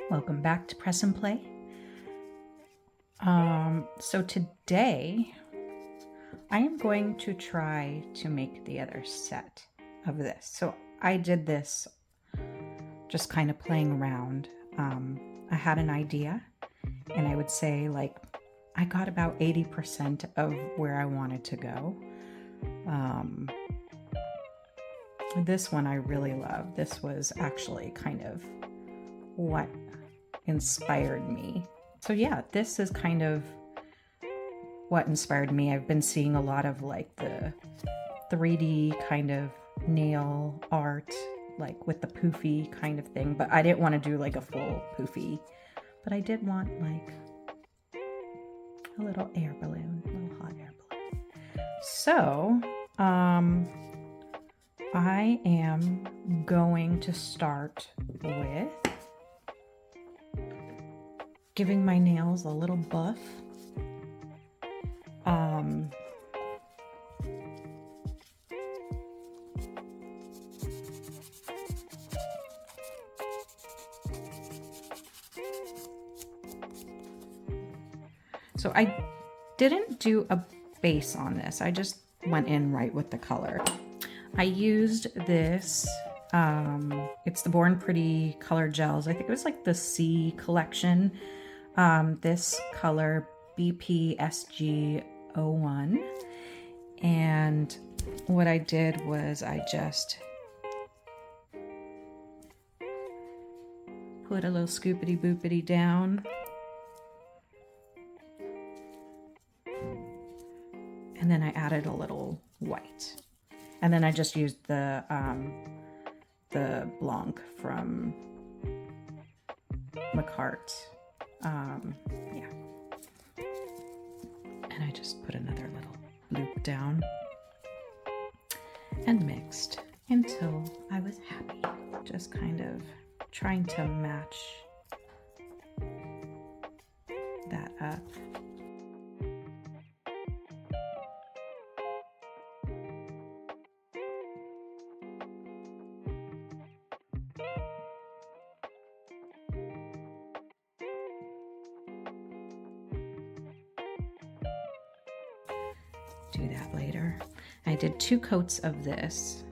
Welcome back to Press and Play. So today I am going to try to make the other set of this. So I did this just kind of playing around. I had an idea and I would say like I got about 80% of where I wanted to go. This one I really love. This was actually kind of what inspired me. So yeah, this is kind of what inspired me. I've been seeing a lot of like the 3D kind of nail art, like with the poofy kind of thing, but I didn't want to do like a full poofy, but I did want like a little air balloon, a little hot air balloon. So I am going to start with giving my nails a little buff. So I didn't do a base on this. I just went in right with the color. I used this, it's the Born Pretty color gels. I think it was like the C collection. This color BPSG01. And what I did was I just put a little scoopity boopity down. And then I added a little white. And then I just used the Blanc from McCart. Yeah. And I just put another little loop down and mixed until I was happy. Just kind of trying to match that up. Do that later. I did 2 coats of this.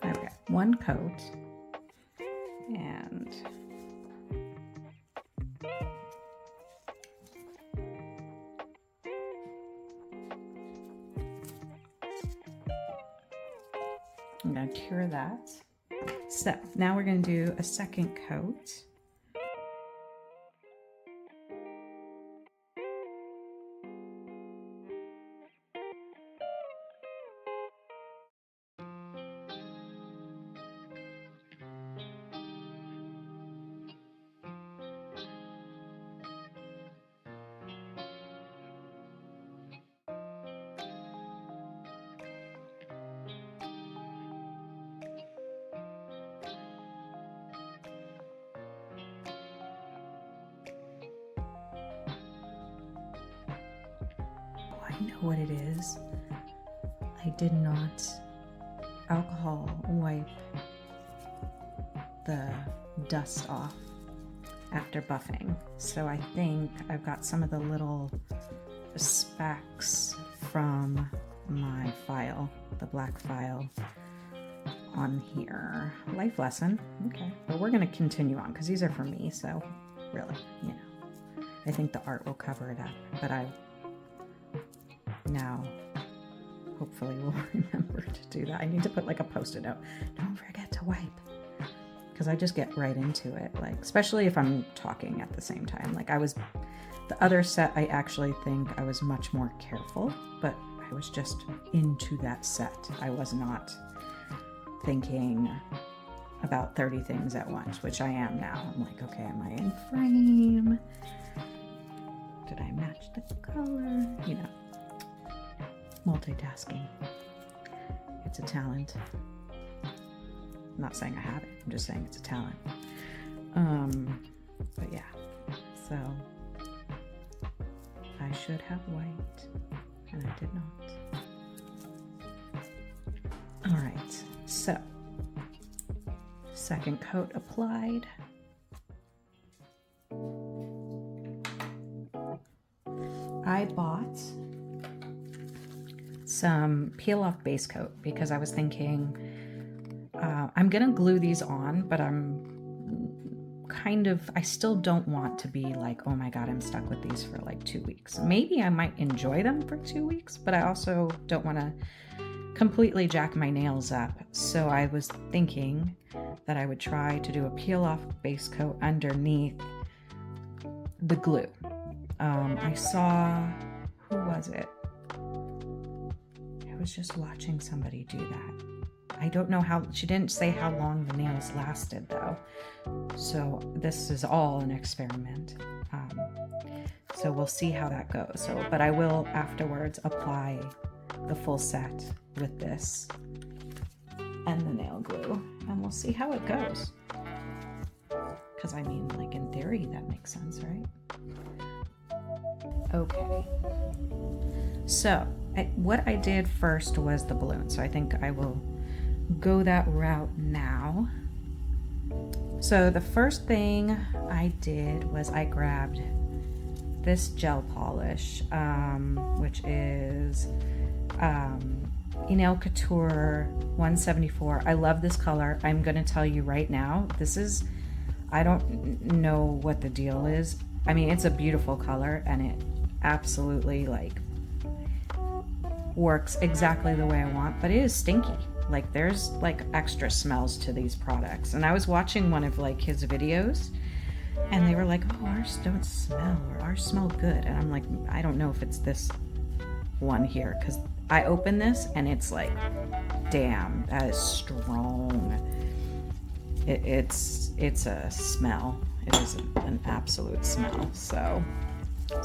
There we go. 1 coat. And I'm going to cure that. So now we're going to do a 2nd coat. I know what it is. I did not alcohol wipe the dust off after buffing. So I think I've got some of the little specks from my file, the black file, on here. Life lesson. Okay. But we're going to continue on because these are for me. So really, you know, I think the art will cover it up. But I now hopefully will remember to do that. I need to put like a post-it note. Don't forget to wipe. Because I just get right into it, like especially if I'm talking at the same time. Like the other set, I actually think I was much more careful, but I was just into that set. I was not thinking about 30 things at once, which I am now. I'm like, okay, am I in frame? Did I match the color? You know. Multitasking. It's a talent. I'm not saying I have it, I'm just saying it's a talent. But yeah, so I should have white, and I did not. All right, so second coat applied. I bought some peel off base coat because I was thinking I'm gonna glue these on, but I still don't want to be like, oh my God, I'm stuck with these for like 2 weeks. Maybe I might enjoy them for 2 weeks, but I also don't want to completely jack my nails up. So I was thinking that I would try to do a peel off base coat underneath the glue. I saw, who was it? I was just watching somebody do that. I don't know how, she didn't say how long the nails lasted though. So this is all an experiment. So we'll see how that goes. So, but I will afterwards apply the full set with this and the nail glue, and we'll see how it goes. Because I mean, like in theory, that makes sense, right? Okay. So what I did first was the balloon. So I think I will go that route now. So the first thing I did was I grabbed this gel polish, which is Enel Couture 174. I love this color. I'm gonna tell you right now, this is, I don't know what the deal is. I mean, it's a beautiful color and it absolutely like works exactly the way I want, but it is stinky. Like there's like extra smells to these products. And I was watching one of like his videos and they were like, oh, ours don't smell, or ours smell good. And I'm like, I don't know if it's this one here, because I open this and it's like, damn, that is strong. It's a smell. It is an absolute smell. So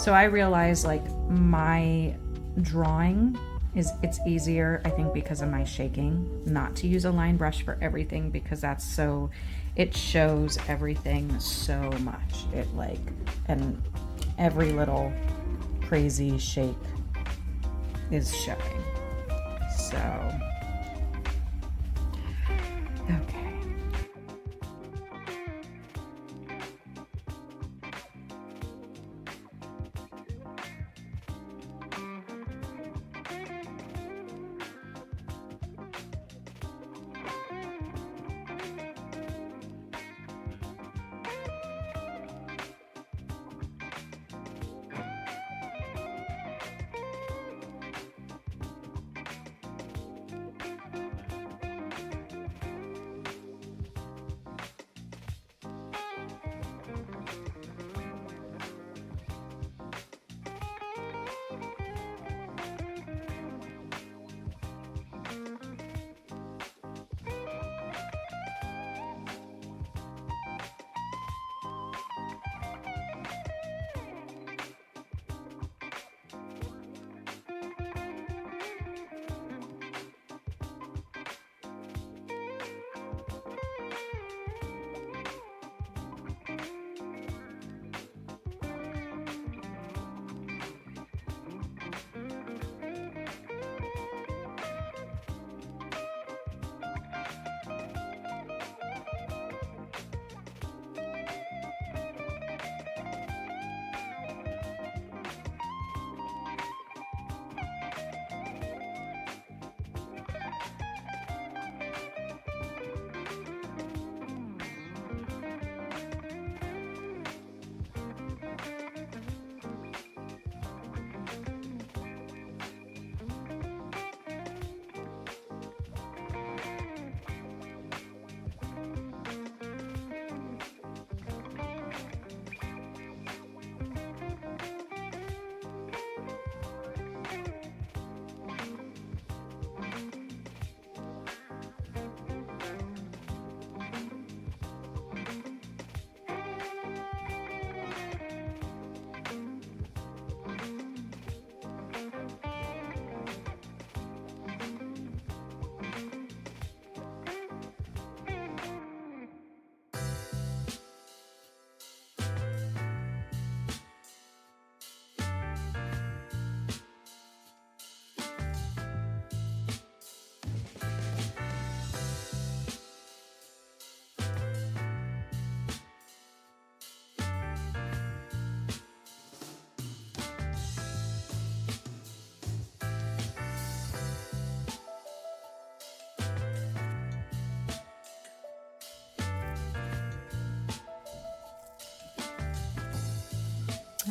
I realized like my drawing it's easier, I think, because of my shaking, not to use a line brush for everything, because that's so, it shows everything so much. It like, and every little crazy shake is showing. So, okay.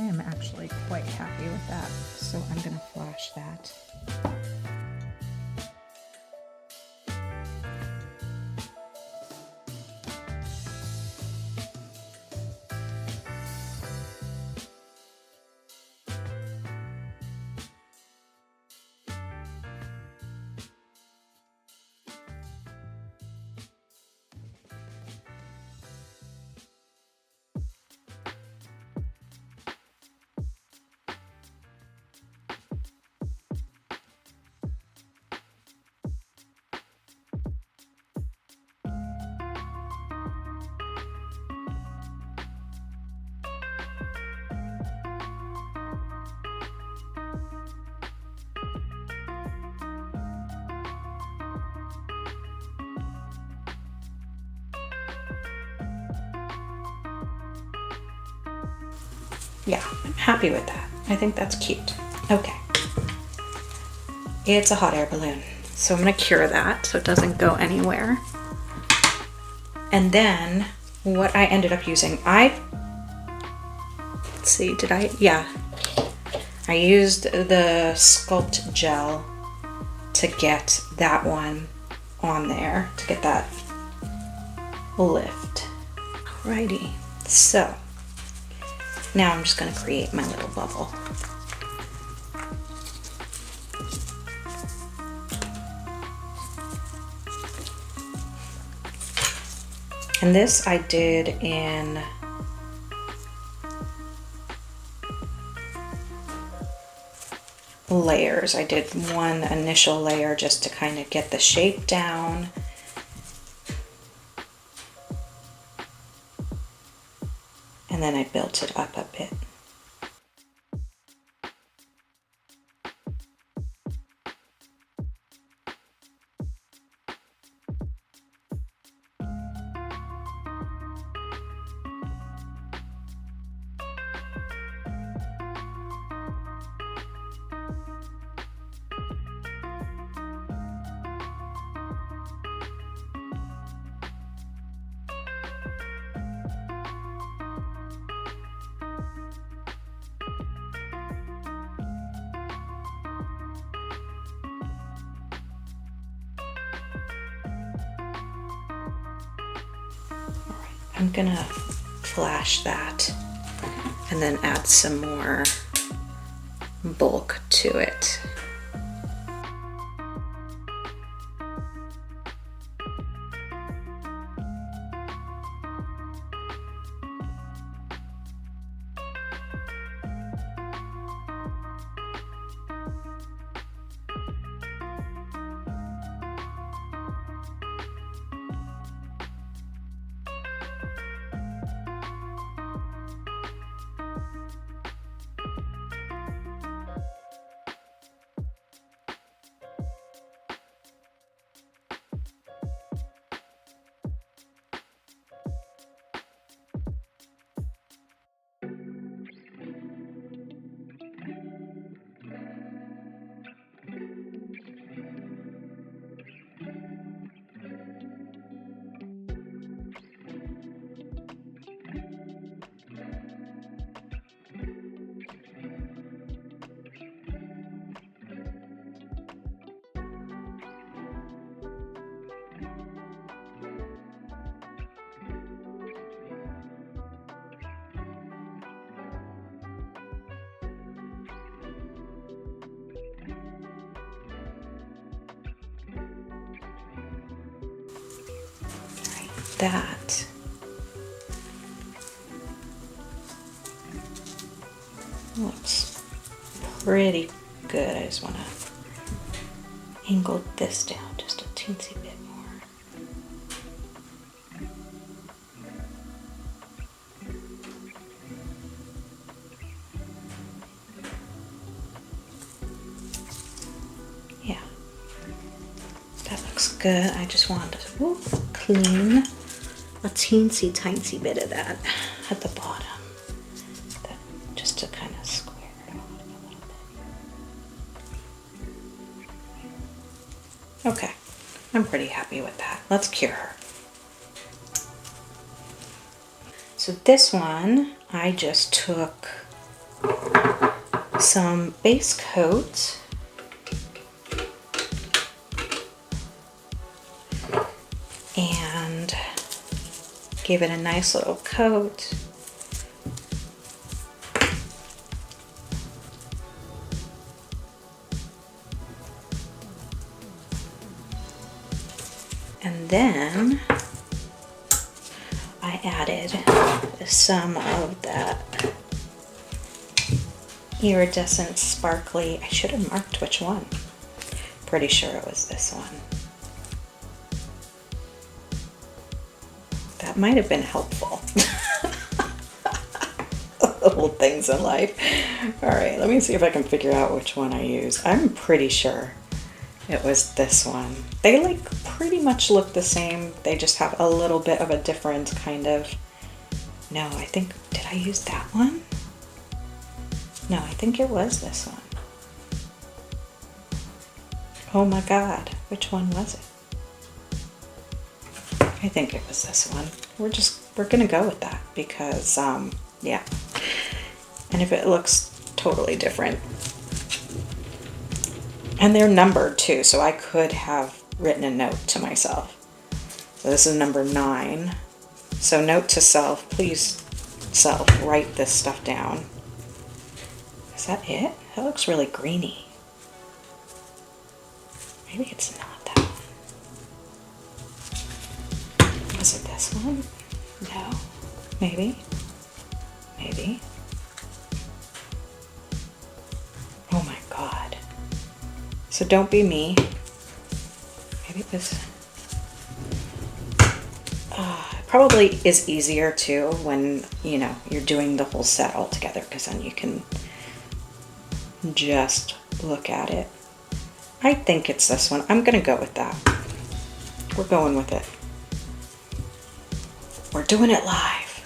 I am actually quite happy with that. So I'm gonna flash that. Yeah, I'm happy with that. I think that's cute. Okay. It's a hot air balloon. So I'm gonna cure that so it doesn't go anywhere. And then what I ended up using, let's see, yeah. I used the Sculpt gel to get that one on there, to get that lift. Alrighty, so now I'm just gonna create my little bubble. And this I did in layers. I did one initial layer just to kind of get the shape down. And then I built it up a bit. I'm gonna flash that and then add some more bulk to it. That looks pretty good. I just want to angle this down just a teensy bit more. Yeah, that looks good. I just want to clean a teensy tiny bit of that at the bottom, just to kind of square it off a little bit. Okay, I'm pretty happy with that. Let's cure her. So this one, I just took some base coat. And give it a nice little coat. And then I added some of that iridescent sparkly, I should have marked which one. Pretty sure it was this one. That might have been helpful. Little things in life. All right, let me see if I can figure out which one I used. I'm pretty sure it was this one. They like pretty much look the same. They just have a little bit of a different kind of, no, I think, did I use that one? No, I think it was this one. Oh my God, which one was it? I think it was this one. We're gonna go with that because, yeah. And if it looks totally different, and they're numbered too, so I could have written a note to myself. So this is number 9. So note to self, please self, write this stuff down. Is that it? That looks really greeny. Maybe it's not that one. Was it this one? No. Maybe. Maybe. Oh my God. So don't be me. Maybe it was... probably is easier too when, you know, you're doing the whole set all together, because then you can just look at it. I think it's this one. I'm gonna go with that. We're going with it. We're doing it live.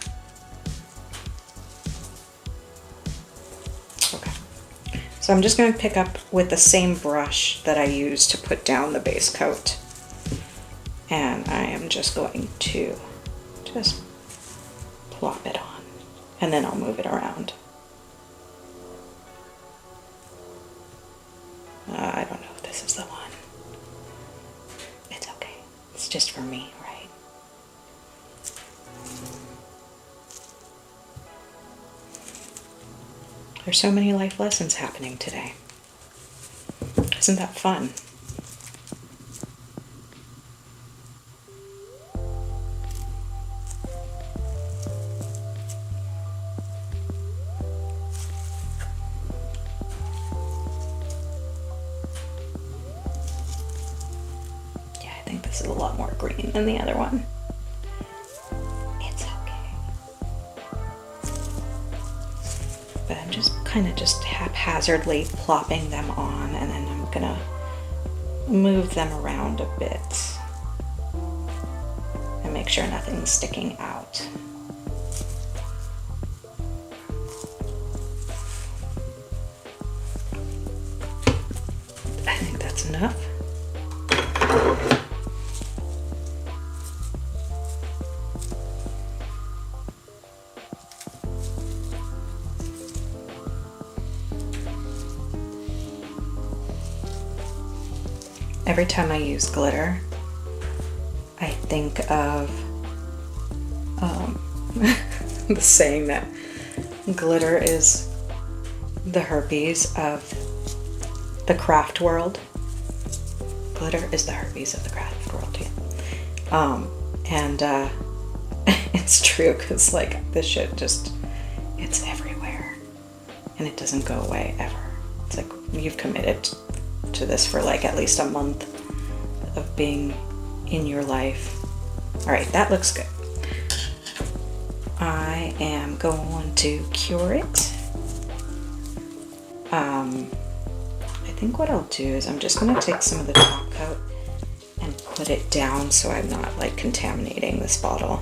Okay. So I'm just gonna pick up with the same brush that I used to put down the base coat. And I am just going to just plop it on, and then I'll move it around. I don't know if this is the one. It's okay. It's just for me, right? There's so many life lessons happening today. Isn't that fun? This is a lot more green than the other one. It's okay. But I'm just kind of just haphazardly plopping them on, and then I'm gonna move them around a bit and make sure nothing's sticking out. I think that's enough. Every time I use glitter, I think of the saying that glitter is the herpes of the craft world. Glitter is the herpes of the craft world, yeah. It's true, because like this shit just, it's everywhere and it doesn't go away ever. It's like you've committed to this for like at least a month of being in your life. All right, that looks good. I am going to cure it. I think what I'll do is I'm just going to take some of the top coat and put it down so I'm not like contaminating this bottle.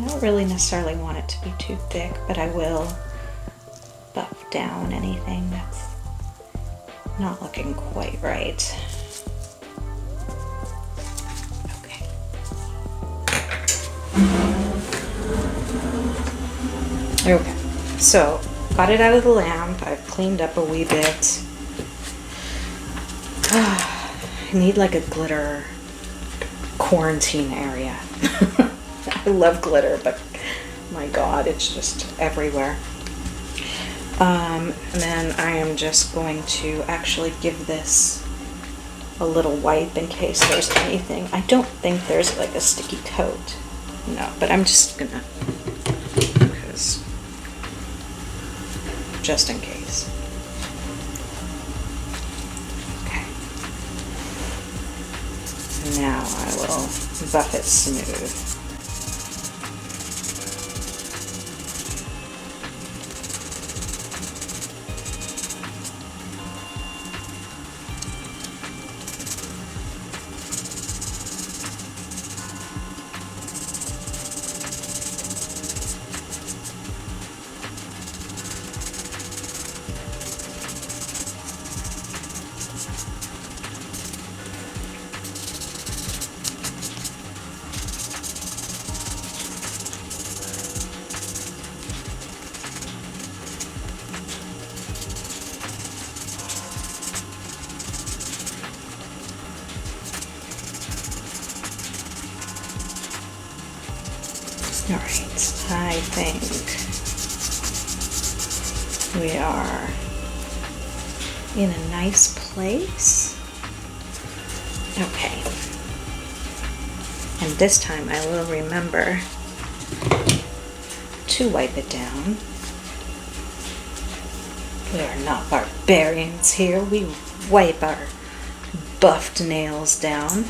I don't really necessarily want it to be too thick, but I will buff down anything that's not looking quite right. Okay. Okay, so got it out of the lamp. I've cleaned up a wee bit. I need like a glitter quarantine area. I love glitter, but my God, it's just everywhere. And then I am just going to actually give this a little wipe in case there's anything. I don't think there's like a sticky coat. No, but I'm just gonna, because just in case. Okay. Now I will buff it smooth. All right, I think we are in a nice place. Okay. And this time I will remember to wipe it down. We are not barbarians here. We wipe our buffed nails down.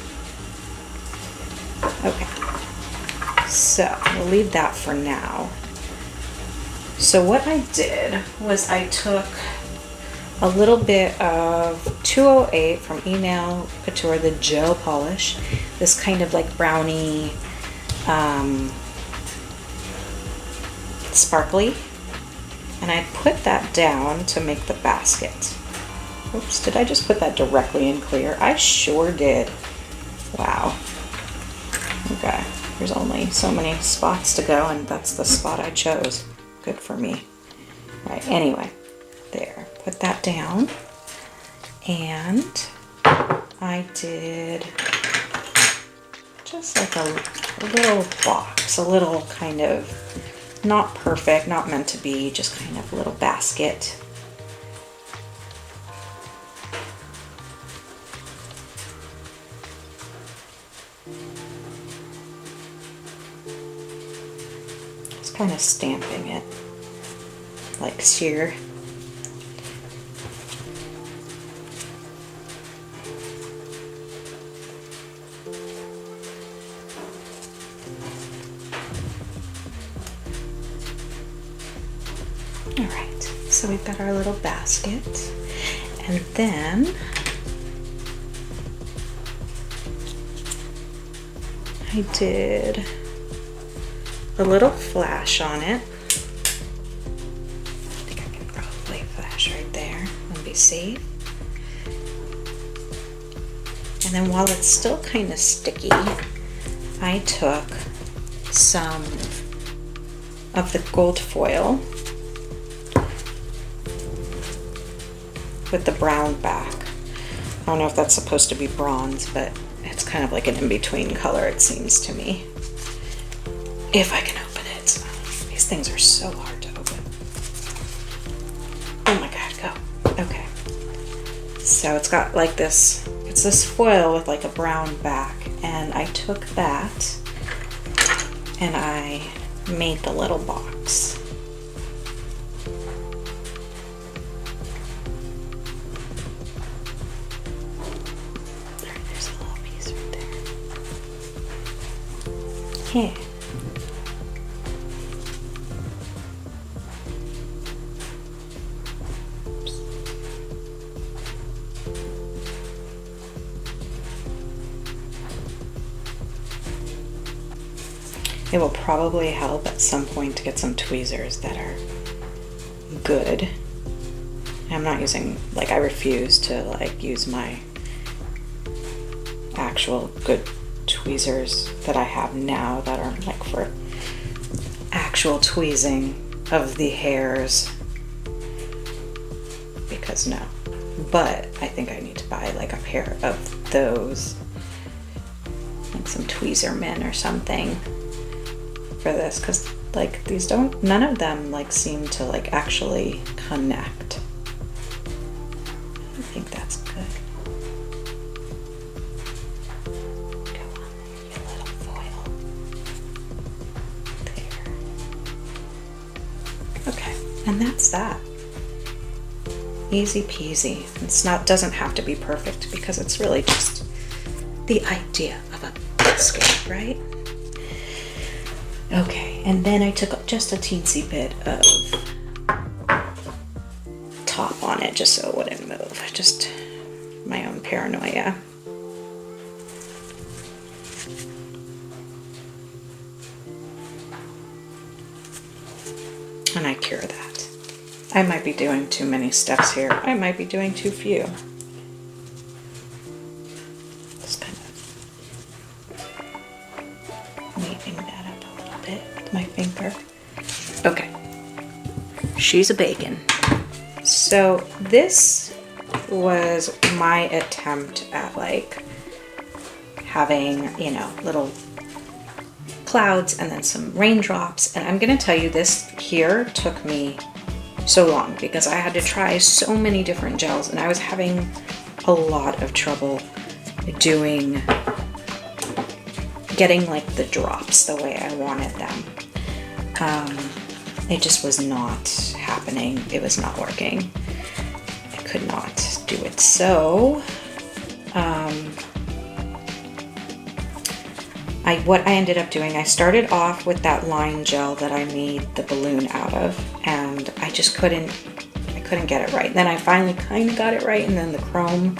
Okay. So we'll leave that for now. So what I did was I took a little bit of 208 from Nail Couture, the gel polish, this kind of like brownie, sparkly, and I put that down to make the basket. Oops, did I just put that directly in clear? I sure did. Wow. Okay, there's only so many spots to go, and that's the spot I chose. Good for me. All right, anyway, there, put that down, and I did just like a little box, a little kind of, not perfect, not meant to be, just kind of a little basket. Just kind of stamping it like sheer. All right, so we've got our little basket, and then I did a little flash on it. I think I can probably flash right there and be safe. And then while it's still kind of sticky, I took some of the gold foil with the brown back. I don't know if that's supposed to be bronze, but it's kind of like an in-between color, it seems to me. If I can open it. These things are so hard to open. Oh my God, go. Okay. So it's got like this, it's this foil with like a brown back, and I took that and I made the little box. There's a little piece right there. Yeah. it will probably help at some point to get some tweezers that are good. I'm not using, like, I refuse to like use my actual good tweezers that I have now that are like for actual tweezing of the hairs, because no. But I think I need to buy like a pair of those, like some tweezer men or something for this, because like these don't, none of them like seem to like actually connect. I think that's good. Go on there, you little foil. There. Okay, and that's that. Easy peasy. It's not, doesn't have to be perfect, because it's really just the idea of a basket, right? Okay, and then I took just a teensy bit of top on it just so it wouldn't move. Just my own paranoia. And I cure that. I might be doing too many steps here. I might be doing too few. Just kind of waving that up a little bit with my finger. Okay. She's a bacon. So this was my attempt at like having, you know, little clouds and then some raindrops. And I'm gonna tell you, this here took me so long because I had to try so many different gels and I was having a lot of trouble getting like the drops the way I wanted them. It just was not happening. It was not working. I could not do it. So what I ended up doing, I started off with that line gel that I made the balloon out of, and I just couldn't get it right. Then I finally kind of got it right, and then the chrome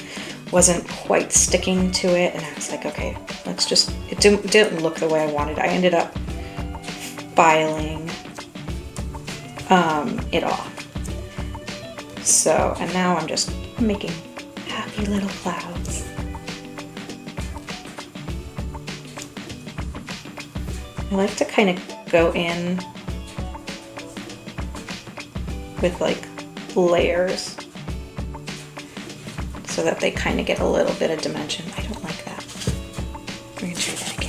wasn't quite sticking to it, and I was like, okay, let's just, it didn't look the way I wanted. I ended up filing it off. So, and now I'm just making happy little clouds. I like to kind of go in with like layers so that they kind of get a little bit of dimension. I don't like that. We're gonna try that again.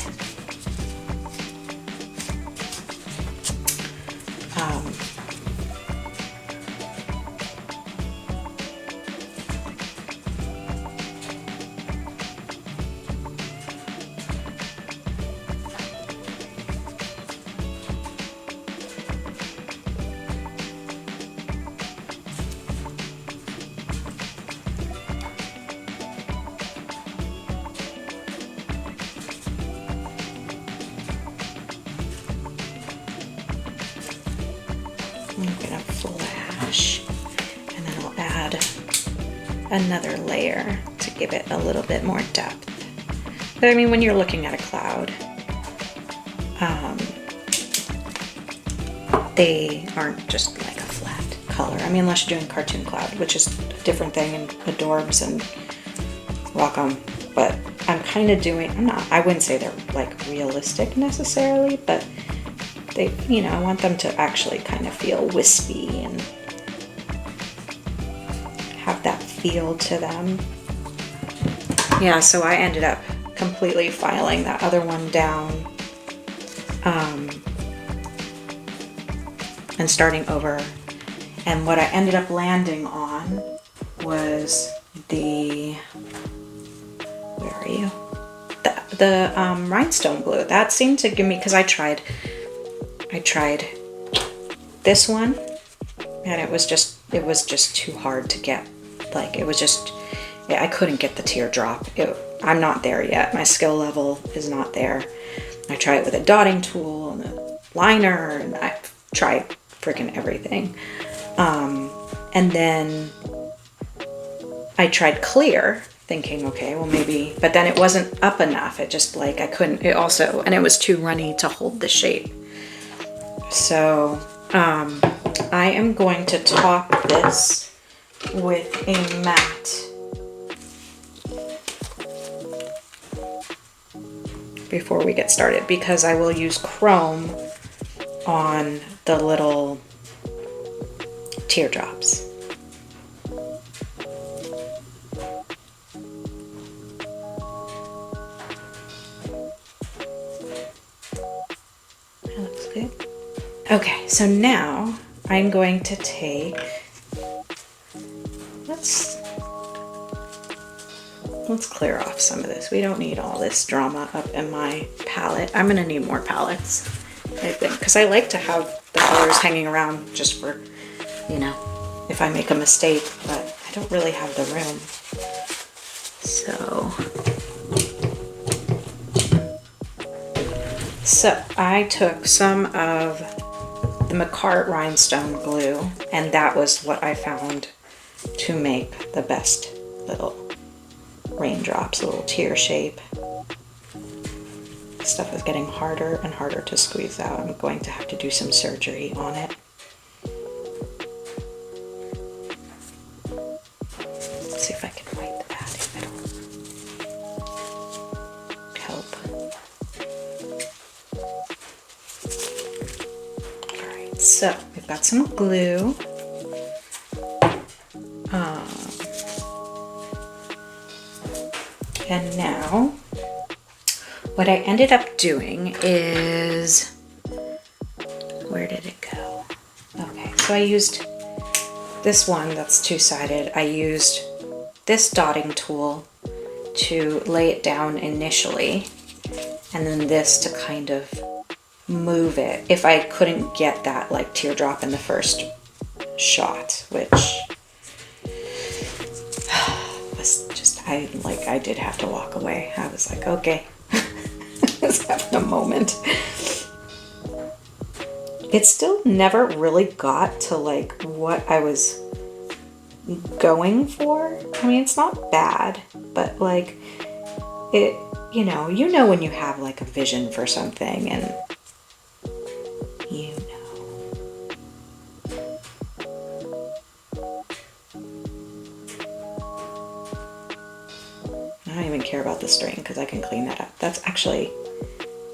I'm gonna flash, and then I'll add another layer to give it a little bit more depth. But I mean, when you're looking at a cloud, they aren't just like a flat color. I mean, unless you're doing cartoon cloud, which is a different thing, and adorbs and Wacom. But I'm kind of doing, I wouldn't say they're like realistic necessarily, but they, you know, I want them to actually kind of feel wispy and have that feel to them. Yeah, so I ended up completely filing that other one down and starting over. And what I ended up landing on was the, where are you? The rhinestone glue. That seemed to give me, because I tried this one, and it was just too hard to get. Like, it was just, yeah, I couldn't get the teardrop. I'm not there yet. My skill level is not there. I tried it with a dotting tool and a liner, and I tried freaking everything. And then I tried clear, thinking, okay, well maybe, but then it wasn't up enough. It just like, I couldn't, it also, and it was too runny to hold the shape. So I am going to top this with a matte before we get started, because I will use chrome on the little teardrops. That looks good. Okay, so now I'm going to take, let's clear off some of this. We don't need all this drama up in my palette. I'm gonna need more palettes, I think, because I like to have the colors hanging around just for, you know, if I make a mistake, but I don't really have the room. So I took some of the McCart rhinestone glue, and that was what I found to make the best little raindrops, a little tear shape. This stuff is getting harder and harder to squeeze out. I'm going to have to do some surgery on it. Let's see if I can wipe that if it'll help. Alright, so we've got some glue. And now, what I ended up doing is, where did it go? Okay, so I used this one that's two-sided. I used this dotting tool to lay it down initially, and then this to kind of move it if I couldn't get that like teardrop in the first shot, which was just, I did have to walk away. I was like, okay. I was having a moment. It still never really got to like what I was going for. I mean, it's not bad, but like it, you know when you have like a vision for something and you know. I don't even care about the string because I can clean that up. That's actually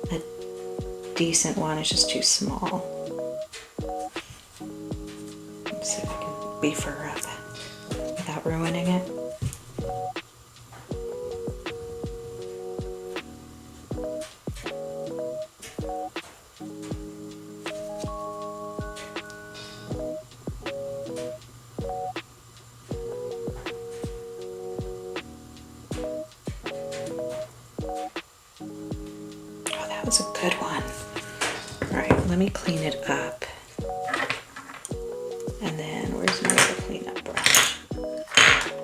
a decent one. It's just too small. Let's see if I can beef her up without ruining it. That was a good one. All right, let me clean it up. And then where's my other cleanup brush?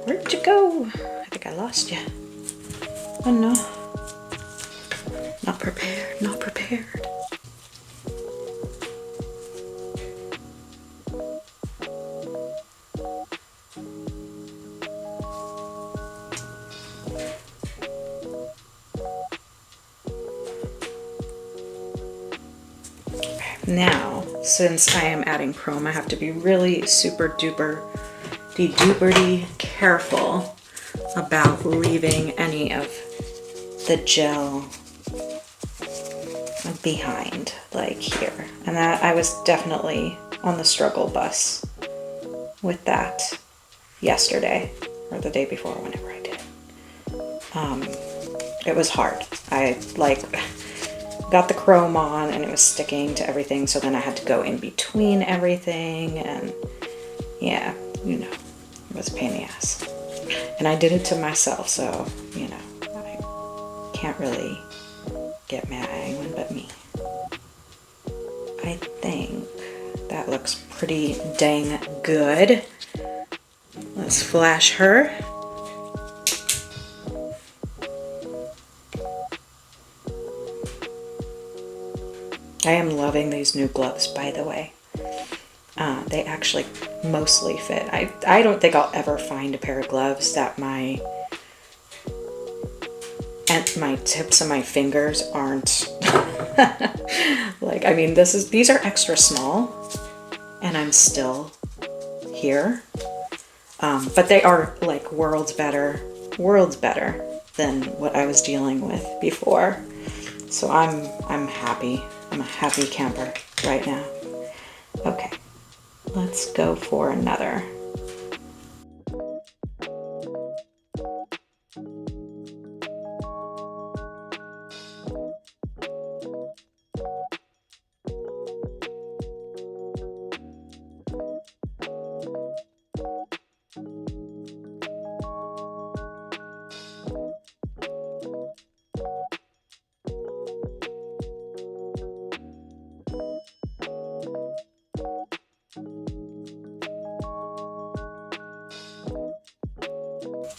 Where'd you go? I think I lost you. Oh no. Not prepared, not prepared. Now, since I am adding chrome, I have to be really super duper careful about leaving any of the gel behind, like here. And that I was definitely on the struggle bus with that yesterday or the day before, whenever I did it. It was hard. I got the chrome on and it was sticking to everything, so then I had to go in between everything, and yeah, you know, it was a pain in the ass. And I did it to myself, so, you know, I can't really get mad at anyone but me. I think that looks pretty dang good. Let's flash her. I am loving these new gloves, by the way. They actually mostly fit. I don't think I'll ever find a pair of gloves that my my tips of my fingers aren't like, I mean, these are extra small and I'm still here. But they are like worlds better than what I was dealing with before. So I'm happy. I'm a happy camper right now. Okay, let's go for another.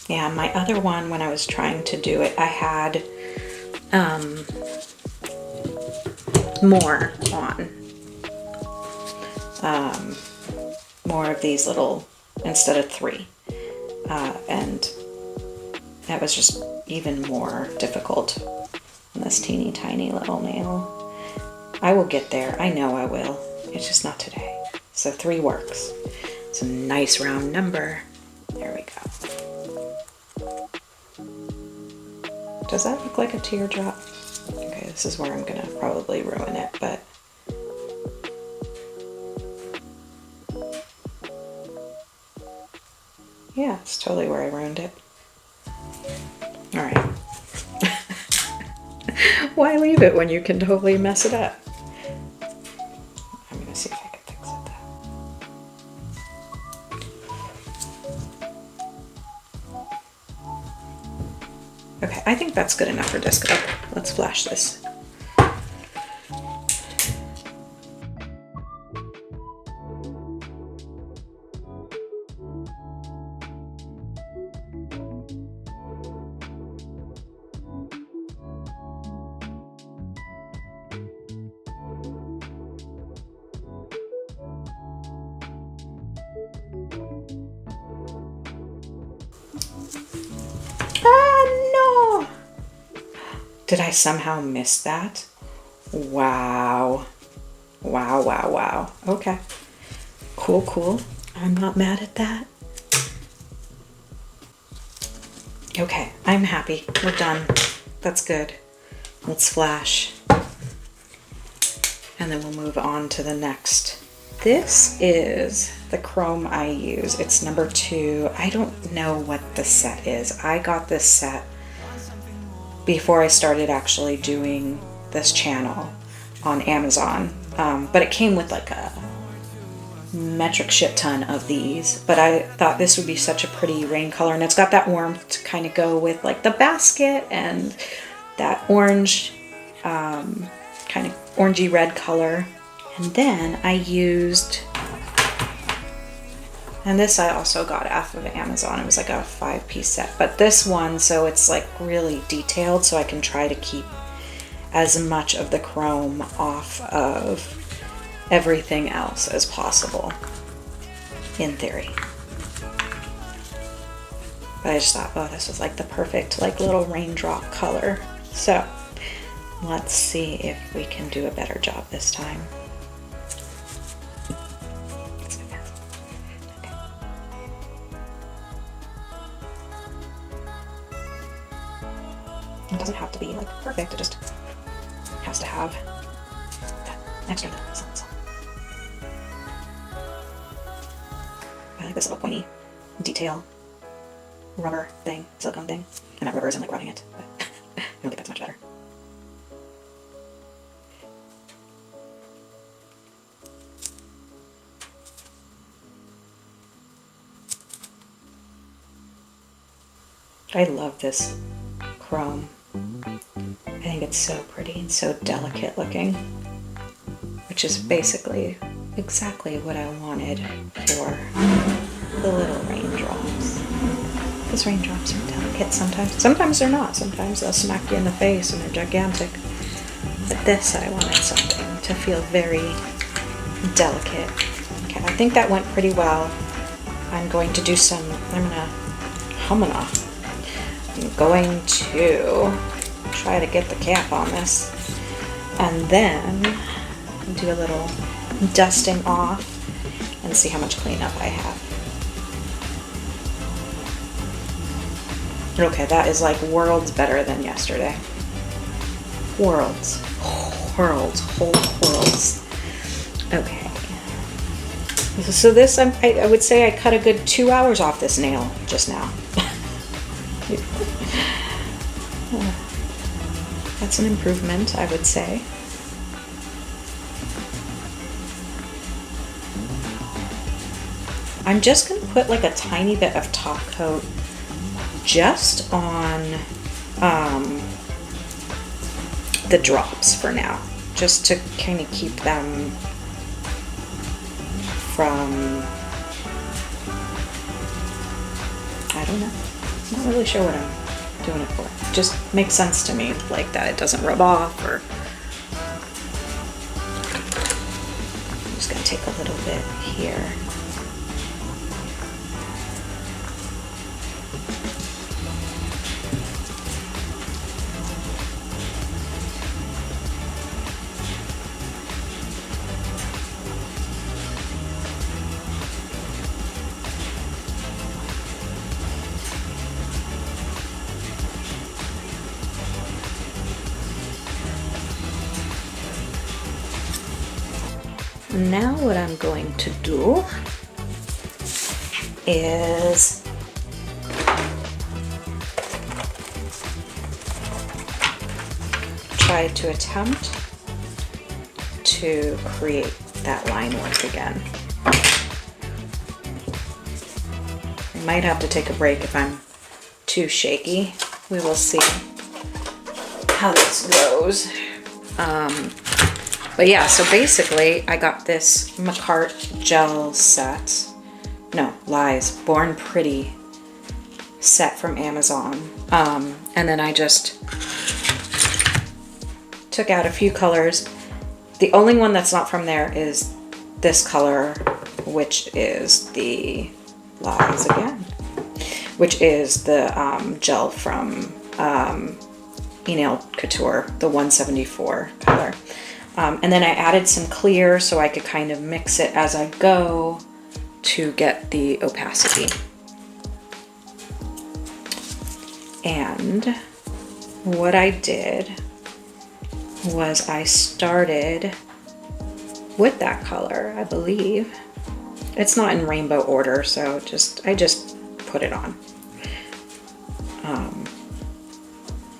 Yeah, my other one, when I was trying to do it, I had more on. More of these little, instead of 3. And that was just even more difficult on this teeny tiny little nail. I will get there. I know I will. It's just not today. So 3 works. It's a nice round number. There we go. Does that look like a teardrop? Okay, this is where I'm gonna probably ruin it, but yeah, it's totally where I ruined it. All right. Why leave it when you can totally mess it up? I'm gonna see if I can fix it though. Okay, I think that's good enough for disco. Let's flash this. Did I somehow miss that? Wow. Wow, wow, wow. Okay. Cool, cool. I'm not mad at that. Okay, I'm happy. We're done. That's good. Let's flash. And then we'll move on to the next. This is the chrome I use. It's number 2. I don't know what the set is. I got this set before I started actually doing this channel on Amazon. But it came with like a metric shit ton of these. But I thought this would be such a pretty rain color, and it's got that warmth to kind of go with like the basket and that orange, kind of orangey red color. And then I used, and this I also got off of Amazon. It was like a 5-piece set, but this one, so it's like really detailed, so I can try to keep as much of the chrome off of everything else as possible, in theory. But I just thought, oh, this was like the perfect like little raindrop color. So let's see if we can do a better job this time. It doesn't have to be like perfect, it just has to have that extra little something. I like this little pointy detail rubber thing, silicone thing. And that rubber isn't like rubbing it, but I don't think that's much better. I love this chrome. I think it's so pretty and so delicate looking, which is basically exactly what I wanted for the little raindrops. Because raindrops are delicate sometimes. Sometimes they're not. Sometimes they'll smack you in the face and they're gigantic. But this, I wanted something to feel very delicate. Okay, I think that went pretty well. I'm going to do some, I'm going to try to get the cap on this. And then do a little dusting off and see how much cleanup I have. Okay, that is like worlds better than yesterday. Worlds. Worlds. Whole worlds. Okay. So this, I would say I cut a good 2 hours off this nail just now. That's an improvement, I would say. I'm just going to put like a tiny bit of top coat just on the drops for now, just to kind of keep them from, I don't know, I'm not really sure what I'm doing it for. Just makes sense to me, like that it doesn't rub off, or I'm just gonna take a little bit here. Now what I'm going to do is try to attempt to create that line work again. I might have to take a break if I'm too shaky. We will see how this goes. But yeah, so basically I got this Macart gel set. No, lies. Born Pretty set from Amazon. And then I just took out a few colors. The only one that's not from there is this color, which is the lies again, which is the gel from Nail Couture, the 174 color. And then I added some clear so I could kind of mix it as I go to get the opacity. And what I did was I started with that color, I believe. It's not in rainbow order, so I just put it on.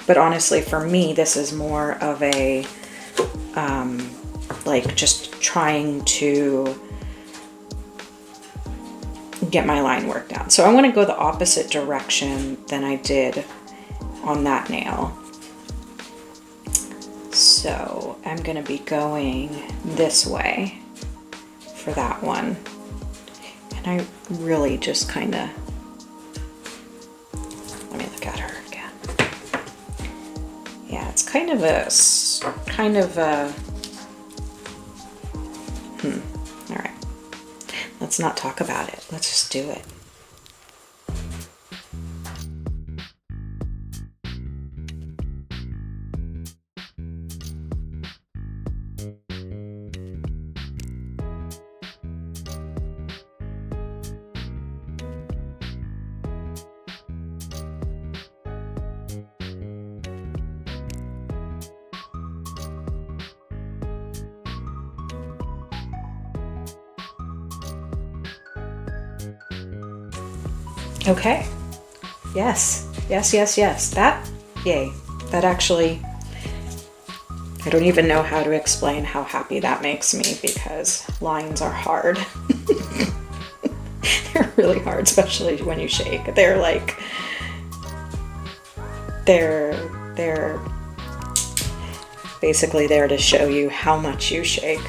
But honestly, for me, this is more of a like just trying to get my line work down. So I want to go the opposite direction than I did on that nail. So I'm going to be going this way for that one. And I really just kind of, let me look at her again. Yeah, it's kind of a, all right. Let's not talk about it. Let's just do it. Okay. Yes. Yes, yes, yes. That, yay. That actually, I don't even know how to explain how happy that makes me, because lines are hard. They're really hard, especially when you shake. They're like, they're basically there to show you how much you shake.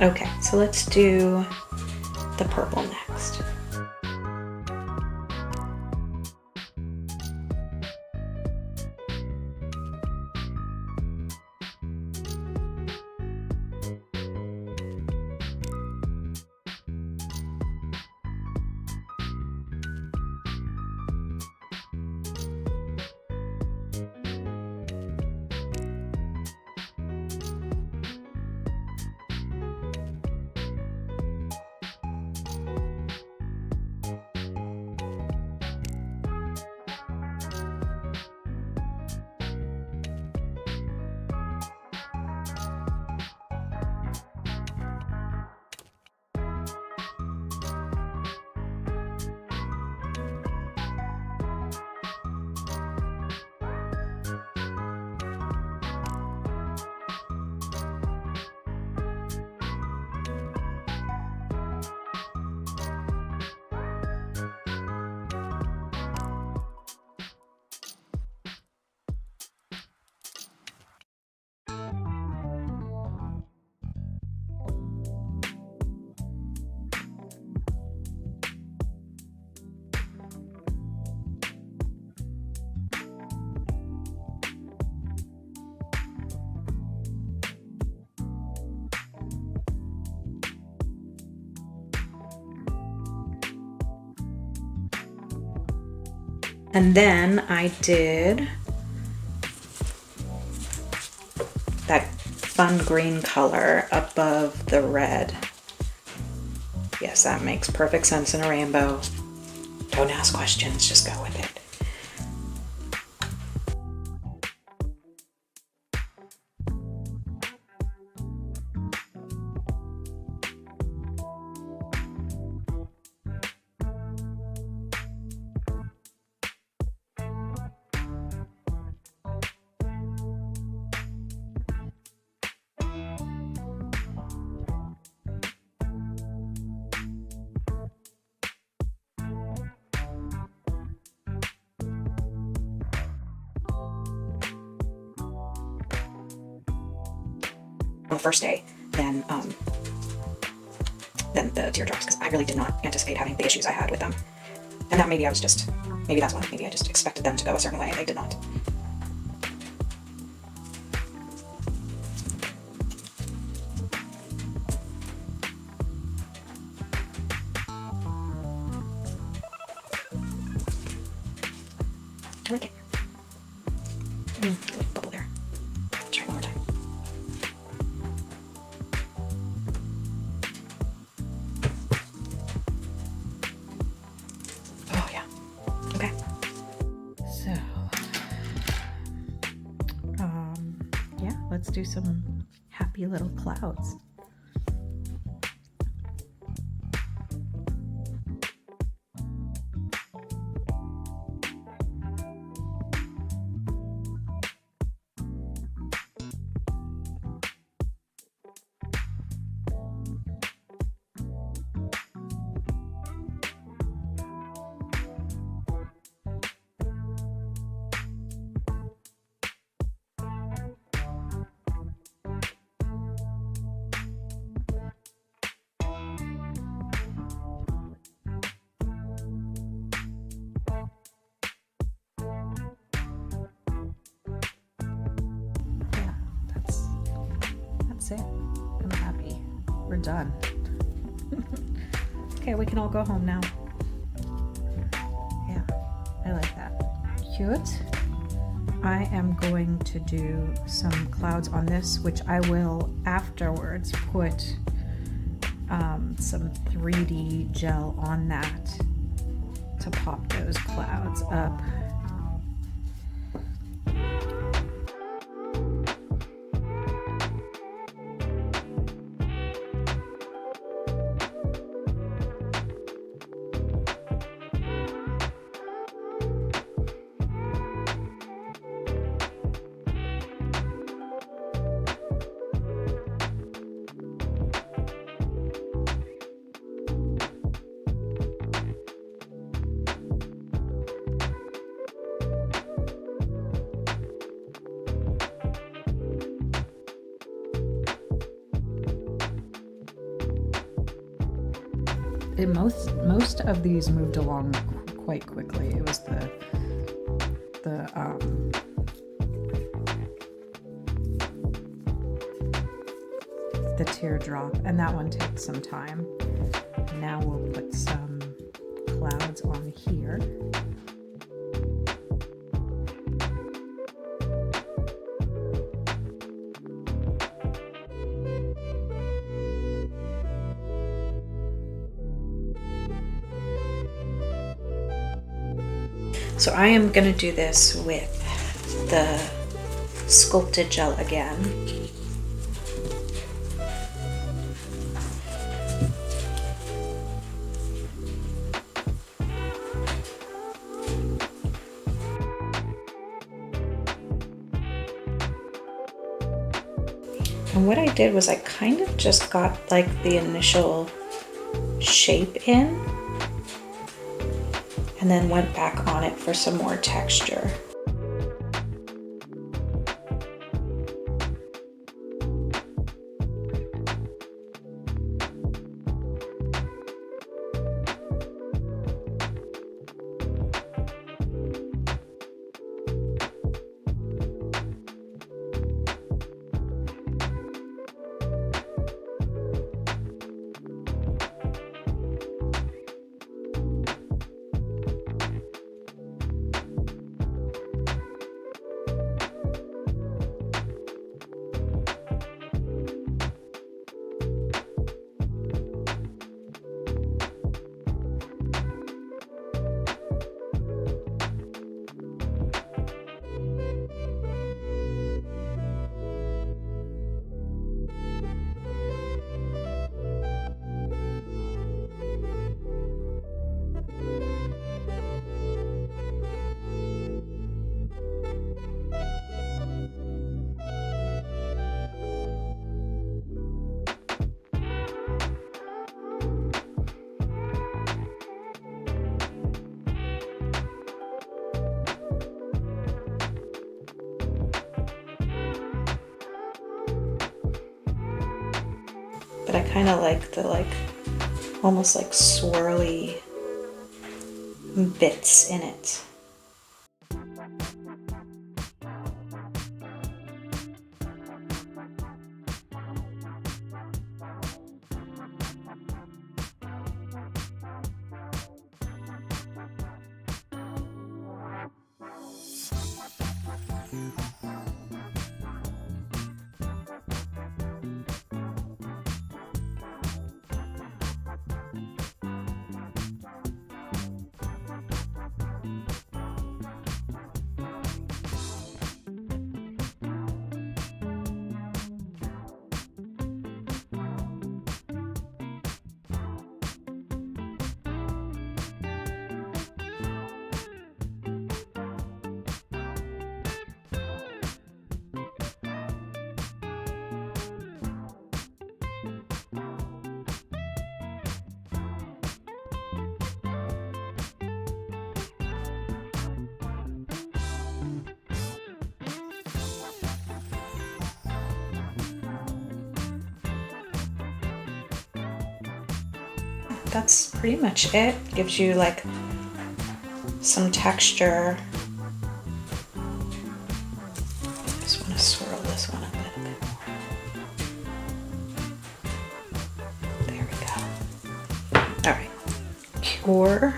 Okay, so let's do the purple next. And then I did that fun green color above the red. Yes, that makes perfect sense in a rainbow. Don't ask questions, just go with it. On the first day than the teardrops, because I really did not anticipate having the issues I had with them. And that maybe I just expected them to go a certain way. They did not. I like it. Bubble there. Try one more time. Oh yeah. Okay. So, yeah, let's do some happy little clouds. It. I'm happy. We're done. Okay, we can all go home now. Yeah, I like that. Cute. I am going to do some clouds on this, which I will afterwards put some 3D gel on that to pop those clouds up. Most of these moved along quite quickly. It was the teardrop, and that one takes some time. Now we'll put some clouds on here. So I am going to do this with the sculpted gel again. And what I did was I kind of just got like the initial shape in, and then went back on it for some more texture. but I kind of like the almost like swirly bits in it. That's pretty much it. Gives you like some texture. Just want to swirl this one a little bit more. There we go. All right, cure.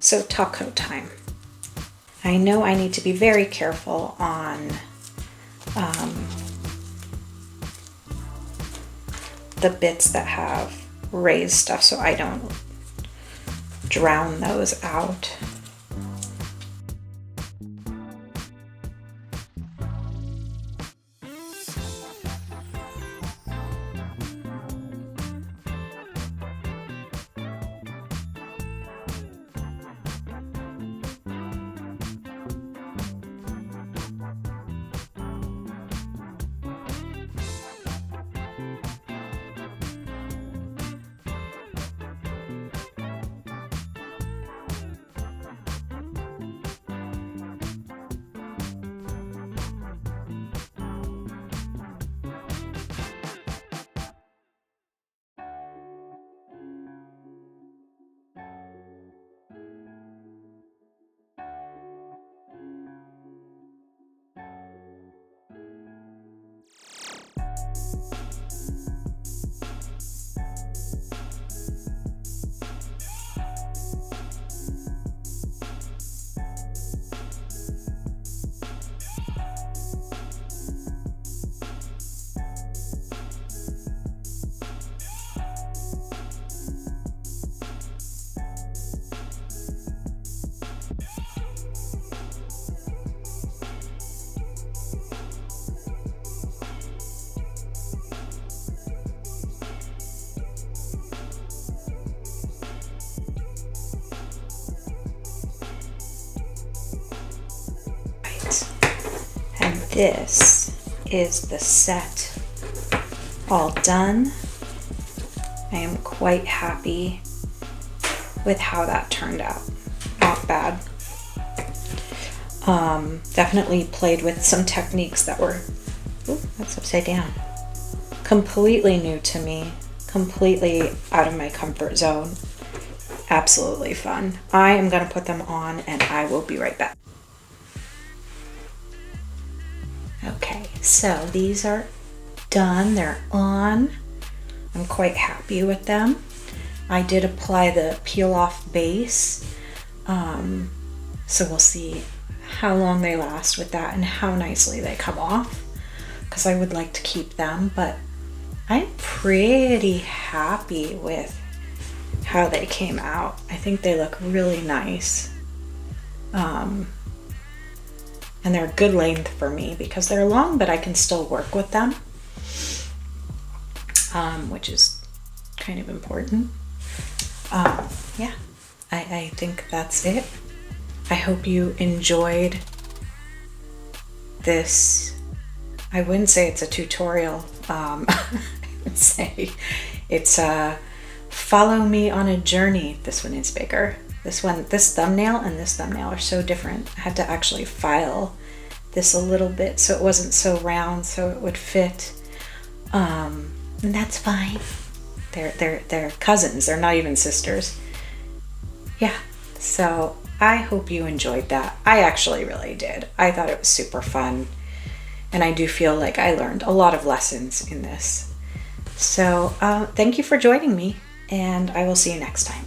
So taco time. I know I need to be very careful on the bits that have raised stuff so I don't drown those out. And this is the set all done. I am quite happy with how that turned out. Not bad. Definitely played with some techniques that were Ooh, that's upside down. Completely new to me, completely out of my comfort zone. Absolutely fun. I am going to put them on and I will be right back. Okay, so these are done. They're on. I'm quite happy with them. I did apply the peel off base. So we'll see how long they last with that and how nicely they come off, because I would like to keep them, but I'm pretty happy with how they came out. I think they look really nice. And they're a good length for me because they're long, but I can still work with them, which is kind of important. Yeah, I think that's it. I hope you enjoyed this. I wouldn't say it's a tutorial. I would say it's a follow me on a journey. This one is bigger. This thumbnail and this thumbnail are so different. I had to actually file this a little bit so it wasn't so round, so it would fit. And that's fine. They're cousins. They're not even sisters. Yeah. So I hope you enjoyed that. I actually really did. I thought it was super fun. And I do feel like I learned a lot of lessons in this. So thank you for joining me, and I will see you next time.